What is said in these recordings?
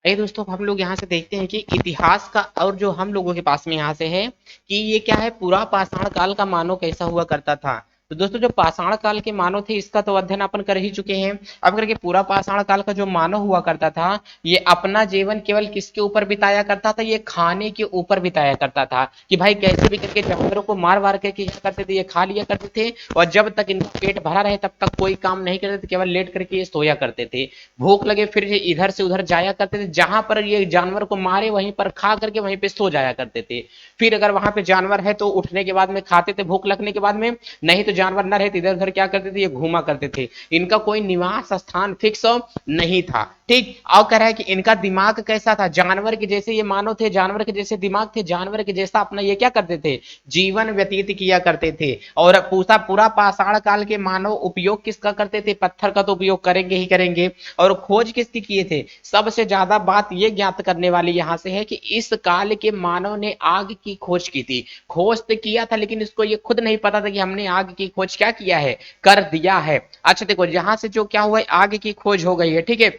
आइए दोस्तों, हम लोग यहाँ से देखते हैं कि इतिहास का और जो हम लोगों के पास में यहाँ से है कि ये क्या है, पूरा पाषाण काल का मानव कैसा हुआ करता था। तो दोस्तों, जो पाषाण काल के मानव थे इसका तो अध्ययन अपन कर ही चुके हैं। अब करके पूरा पाषाण काल का जो मानव हुआ करता था, ये अपना जीवन केवल किसके ऊपर बिताया करता था, ये खाने के ऊपर बिताया करता था कि भाई कैसे भी करके जानवरों को मार वार करके क्या करते थे, ये खा लिया करते थे। और जब तक इनका पेट भरा रहे तब तक कोई काम नहीं करते थे, केवल लेट करके ये सोया करते थे। भूख लगे फिर ये इधर से उधर जाया करते थे, जहां पर ये जानवर को मारे वहीं पर खा करके वहीं पे सो जाया करते थे। फिर अगर वहां पे जानवर है तो उठने के बाद में खाते थे, भूख लगने के बाद में। नहीं तो जानवर न रहे तो इधर उधर क्या करते थे, ये घूमा करते थे। इनका कोई निवास स्थान फिक्स नहीं था। ठीक। और कह रहा है कि इनका दिमाग कैसा था, जानवर के जैसे ये मानव थे, जानवर के जैसे दिमाग थे, जानवर के जैसा अपना ये क्या करते थे, जीवन व्यतीत किया करते थे। और पूरा पूरा पाषाण काल के मानव उपयोग किसका करते थे, पत्थर का तो उपयोग करेंगे ही करेंगे। और खोज किसकी किए थे, सबसे ज्यादा बात ये ज्ञात करने वाली यहां से है कि इस काल के मानव ने आग की खोज की थी। खोज तो किया था लेकिन इसको ये खुद नहीं पता था कि हमने आग की खोज क्या किया है, कर दिया है। अच्छा देखो, यहां से जो क्या हुआ है, आग की खोज हो गई है। ठीक है।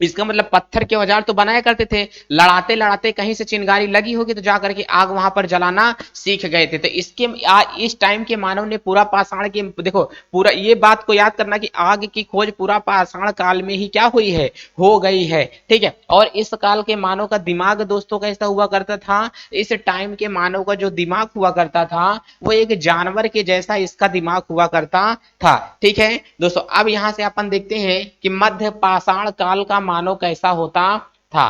इसका मतलब पत्थर के औजार तो बनाया करते थे, लड़ाते लड़ाते कहीं से चिंगारी लगी होगी तो जाकर के आग वहां पर जलाना सीख गए थे। तो इस टाइम के मानव ने पूरा पाषाण के, देखो पूरा ये बात को याद करना कि आग की खोज पूरा पाषाण काल में ही क्या हुई है, हो गई है। ठीक है। और इस काल के मानव का दिमाग दोस्तों कैसा हुआ करता था, इस टाइम के मानव का जो दिमाग हुआ करता था वो एक जानवर के जैसा इसका दिमाग हुआ करता था। ठीक है दोस्तों, अब यहां से अपन देखते हैं कि मध्य पाषाण काल का मानव कैसा होता था।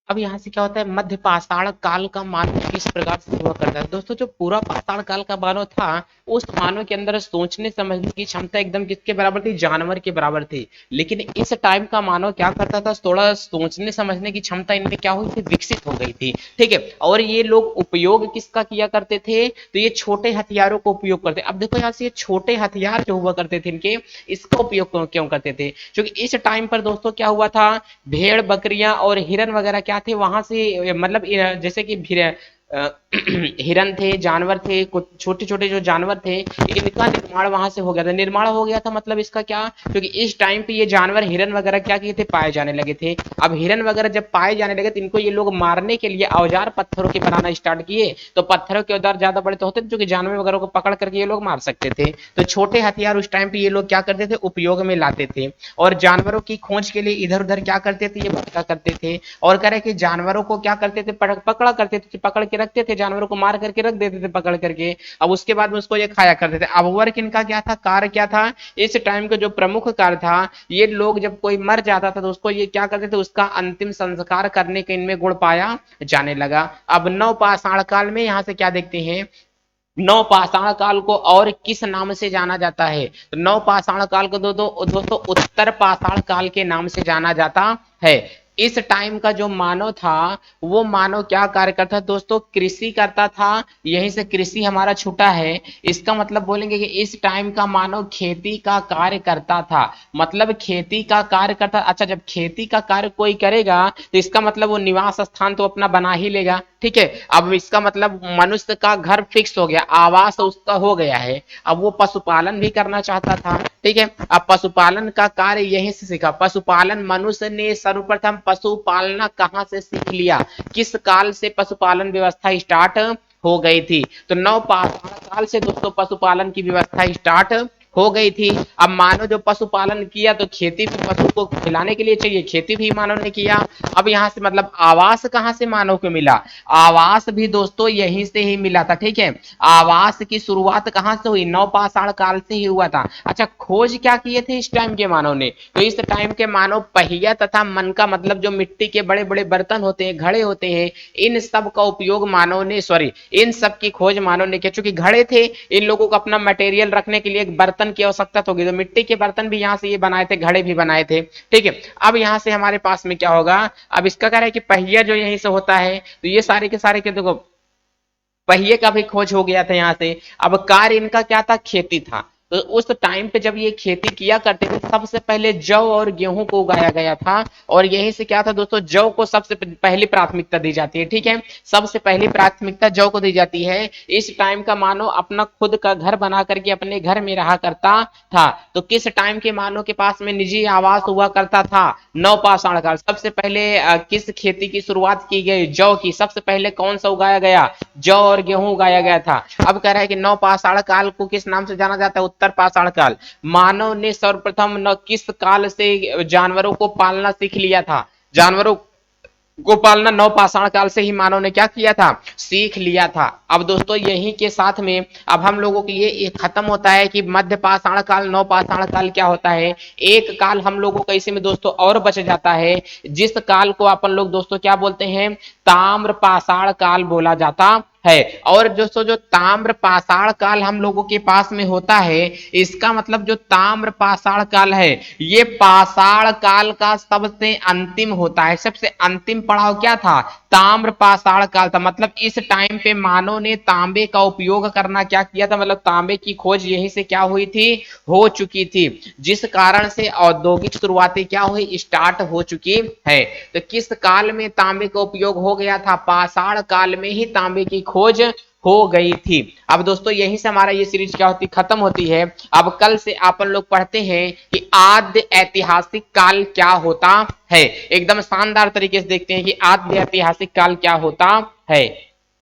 अब यहाँ से क्या होता है, मध्य पाषाण काल का मानव किस प्रकार से हुआ करता है। दोस्तों, जो पूरा पाषाण काल का मानव था, उस मानव के अंदर सोचने समझने की क्षमता एकदम किसके बराबर थी, जानवर के बराबर थी। लेकिन इस टाइम का मानव क्या करता था, थोड़ा सोचने समझने की क्षमता इनमें क्या हुई थी, विकसित हो गई थी। ठीक है। और ये लोग उपयोग किसका किया करते थे, तो ये छोटे हथियारों को उपयोग करते। अब देखो यहाँ से ये छोटे हथियार जो हुआ करते थे इनके, इसका उपयोग क्यों करते थे, क्योंकि इस टाइम पर दोस्तों क्या हुआ था, भेड़ बकरियां और हिरन वगैरह क्या थे वहां से, मतलब जैसे कि हिरन थे, जानवर थे, कुछ छोटे छोटे जो जानवर थे, इनका निर्माण वहां से हो गया था। निर्माण हो गया था मतलब इसका क्या, क्योंकि इस टाइम पे ये जानवर हिरन वगैरह क्या किए थे, पाए जाने लगे थे। अब हिरन वगैरह जब पाए जाने लगे तो इनको ये लोग मारने के लिए औजार पत्थरों के बनाना स्टार्ट किए। तो पत्थरों के औजार ज्यादा बड़े तो होते थे जो कि जानवर वगैरह को पकड़ करके ये लोग मार सकते थे। तो छोटे हथियार उस टाइम पे ये लोग क्या करते थे, उपयोग में लाते थे। और जानवरों की खोज के लिए इधर उधर क्या करते थे, ये भटका करते थे। और कह रहे कि जानवरों को क्या करते थे, पकड़ा करते थे, पकड़ के रखते थे, जानवरों को मार करके रख देते थे पकड़ करके। अब उसके बाद में उसको ये खाया करते थे। अब वर्क इनका क्या था, कार्य क्या था, इस टाइम का जो प्रमुख कार्य था, ये लोग जब कोई मर जाता था तो उसको ये क्या करते थे, उसका अंतिम संस्कार करने के इनमें गुण पाया जाने लगा। अब नव पाषाण काल में यहाँ से क्या देखते हैं, नव पाषाण काल को और किस नाम से जाना जाता है, तो नव पाषाण काल को दोस्तों उत्तर पाषाण काल के नाम से जाना जाता है। इस टाइम का जो मानव था, वो मानव क्या कार्य करता था दोस्तों, कृषि करता था। यहीं से कृषि हमारा छूटा है। इसका मतलब बोलेंगे कि इस टाइम का मानव खेती का कार्य करता था। मतलब खेती का कार्य करता। अच्छा, जब खेती का कार्य कोई करेगा तो इसका मतलब वो निवास स्थान तो अपना बना ही लेगा। ठीक है। अब इसका मतलब मनुष्य का घर फिक्स हो गया, आवास उसका हो गया है। अब वो पशुपालन भी करना चाहता था। ठीक है। अब पशुपालन का कार्य यहीं से सीखा। पशुपालन मनुष्य ने सर्वप्रथम पशुपालना कहां से सीख लिया, किस काल से पशुपालन व्यवस्था स्टार्ट हो गई थी, तो नव पाषाण काल से दोस्तों पशुपालन की व्यवस्था स्टार्ट हो गई थी। अब मानव जो पशुपालन किया तो खेती भी पशु को खिलाने के लिए चाहिए, खेती भी मानव ने किया। अब यहाँ से मतलब आवास कहाँ से मानव को मिला, आवास भी दोस्तों यहीं से ही मिला था। ठीक है। आवास की शुरुआत कहाँ से हुई, नवपाषाण काल से ही हुआ था। अच्छा, खोज क्या किए थे इस टाइम के मानव ने, तो इस टाइम के मानव पहिया तथा मन का मतलब जो मिट्टी के बड़े बड़े बर्तन होते हैं, घड़े होते हैं, इन सब का उपयोग मानव ने, सॉरी, इन सब की खोज मानव ने की। चूंकि घड़े थे, इन लोगों को अपना मटेरियल रखने के लिए एक बर्तन की आवश्यकता होगी, तो मिट्टी के बर्तन भी यहाँ से ये बनाए थे, घड़े भी बनाए थे। ठीक है। अब यहाँ से हमारे पास में क्या होगा, अब इसका कह रहा है कि पहिया जो यहीं से होता है, तो ये सारे के सारे के देखो पहिए का भी खोज हो गया था यहाँ से। अब कार्य इनका क्या था, खेती था। तो उस टाइम पे जब ये खेती किया करते थे सबसे पहले जौ और गेहूं को उगाया गया था। और यहीं से क्या था दोस्तों, जौ को सबसे पहली प्राथमिकता दी जाती है। ठीक है, सबसे पहली प्राथमिकता जौ को दी जाती है। इस टाइम का मानो अपना खुद का घर बना करके अपने घर में रहा करता था। तो किस टाइम के मानो के पास में निजी आवास हुआ करता था, नवपाषाण काल। सबसे पहले किस खेती की शुरुआत की गई, जौ की। सबसे पहले कौन सा उगाया गया, जौ और गेहूं उगाया गया था। अब कह रहा है कि नवपाषाण काल को किस नाम से जाना जाता है, उत्तर पाषाण काल। मानव ने सर्वप्रथम न किस काल से जानवरों को पालना सीख लिया था, जानवरों को पालना नवपाषाण काल से ही मानव ने क्या किया था, सीख लिया था। अब दोस्तों यही के साथ में अब हम लोगों के लिए ये खत्म होता है कि मध्य पाषाण काल नवपाषाण काल क्या होता है। एक काल हम लोगों को इसी में दोस्तों और बच जाता है, जिस काल को अपन लोग दोस्तों क्या बोलते हैं, ताम्र पाषाण काल बोला जाता है। और दोस्तों जो ताम्र पाषाण काल हम लोगों के पास में होता है, इसका मतलब जो ताम्र पाषाण काल है ये पाषाण काल का सबसे अंतिम होता है। सबसे अंतिम पड़ाव क्या था, ताम्र पाषाण काल था। मतलब इस टाइम पे मानव ने तांबे का उपयोग करना क्या किया था, मतलब तांबे की खोज यहीं से क्या हुई थी, हो चुकी थी, जिस कारण से औद्योगिक शुरुआतें क्या हुई, स्टार्ट हो चुकी है। तो किस काल में तांबे का उपयोग हो गया था, पाषाण काल में ही तांबे की खोज हो गई थी। अब दोस्तों यहीं से हमारा ये सीरीज क्या होती, खत्म होती है। अब कल से अपन लोग पढ़ते हैं कि आद्य ऐतिहासिक काल क्या होता है। एकदम शानदार तरीके से देखते हैं कि आद्य ऐतिहासिक काल क्या होता है।